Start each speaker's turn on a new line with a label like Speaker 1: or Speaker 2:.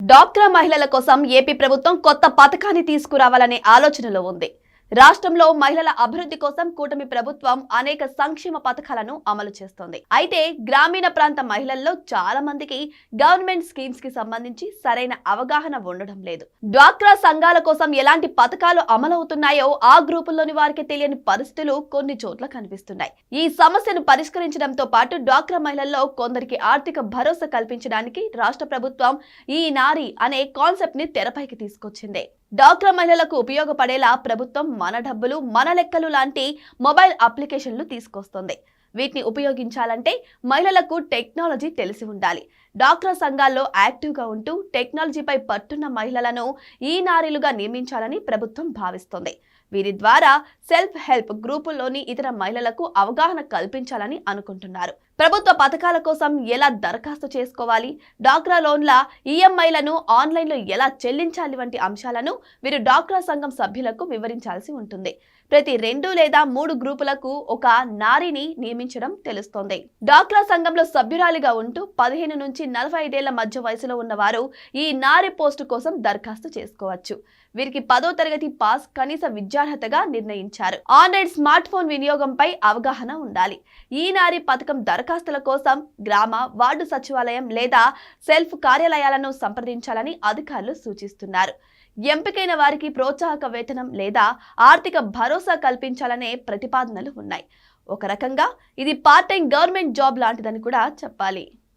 Speaker 1: డాక్రా మహిళల కోసం ఏపీ ప్రభుత్వం కొత్త పథకాన్ని తీసుకురావాలనే ఆలోచనలో ఉంది. రాష్ట్రంలో మహిళల అభివృద్ధి కోసం కూటమి ప్రభుత్వం అనేక సంక్షేమ పథకాలను అమలు చేస్తోంది. అయితే గ్రామీణ ప్రాంత మహిళల్లో చాలా మందికి గవర్నమెంట్ స్కీమ్స్ కి సంబంధించి సరైన అవగాహన ఉండడం లేదు. డ్వాక్రా సంఘాల కోసం ఎలాంటి పథకాలు అమలవుతున్నాయో ఆ గ్రూపుల్లోని వారికి తెలియని పరిస్థితులు కొన్ని చోట్ల కనిపిస్తున్నాయి. ఈ సమస్యను పరిష్కరించడంతో పాటు డ్వాక్రా మహిళల్లో కొందరికి ఆర్థిక భరోసా కల్పించడానికి రాష్ట్ర ప్రభుత్వం ఈ నారి అనే కాన్సెప్ట్ ని తెరపైకి తీసుకొచ్చింది. డ్వాక్రా మహిళలకు ఉపయోగపడేలా ప్రభుత్వం మన డబ్బులు మన లెక్కలు లాంటి మొబైల్ అప్లికేషన్లు తీసుకొస్తుంది. వీటిని ఉపయోగించాలంటే మహిళలకు టెక్నాలజీ తెలిసి ఉండాలి. డ్వాక్రా సంఘాల్లో యాక్టివ్గా ఉంటూ టెక్నాలజీపై పట్టున్న మహిళలను ఈ నారీలుగా నియమించాలని ప్రభుత్వం భావిస్తోంది. వీరి ద్వారా సెల్ఫ్ హెల్ప్ గ్రూపుల్లోని ఇతర మహిళలకు అవగాహన కల్పించాలని అనుకుంటున్నారు. ప్రభుత్వ పథకాల కోసం ఎలా దరఖాస్తు చేసుకోవాలి, డ్వాక్రా లోన్ల ఈఎంఐలను ఆన్లైన్లో ఎలా చెల్లించాలి వంటి అంశాలను వీరు డ్వాక్రా సంఘం సభ్యులకు వివరించాల్సి ఉంటుంది. ప్రతి 2 లేదా 3 గ్రూపులకు ఒక నారిని నియమించడం తెలుస్తోంది. డ్వాక్రా సంఘంలో సభ్యురాలిగా ఉంటూ 15 నుంచి 45 ఏళ్ల మధ్య వయసులో ఉన్నవారు ఈ నారి పోస్టు కోసం దరఖాస్తు చేసుకోవచ్చు. వీరికి 10వ తరగతి పాస్ కనీస విద్యార్హతగా నిర్ణయించారు. ఆండ్రాయిడ్ స్మార్ట్ ఫోన్ వినియోగంపై అవగాహన ఉండాలి. ఈ నారి పథకం దరఖాస్తుల కోసం గ్రామ వార్డు సచివాలయం లేదా సెల్ఫ్ కార్యాలయాలను సంప్రదించాలని అధికారులు సూచిస్తున్నారు. ఎంపికైన వారికి ప్రోత్సాహక వేతనం లేదా ఆర్థిక భరోసా కల్పించాలనే ప్రతిపాదనలు ఉన్నాయి. ఒక రకంగా ఇది పార్ట్ టైం గవర్నమెంట్ జాబ్ లాంటిదని కూడా చెప్పాలి.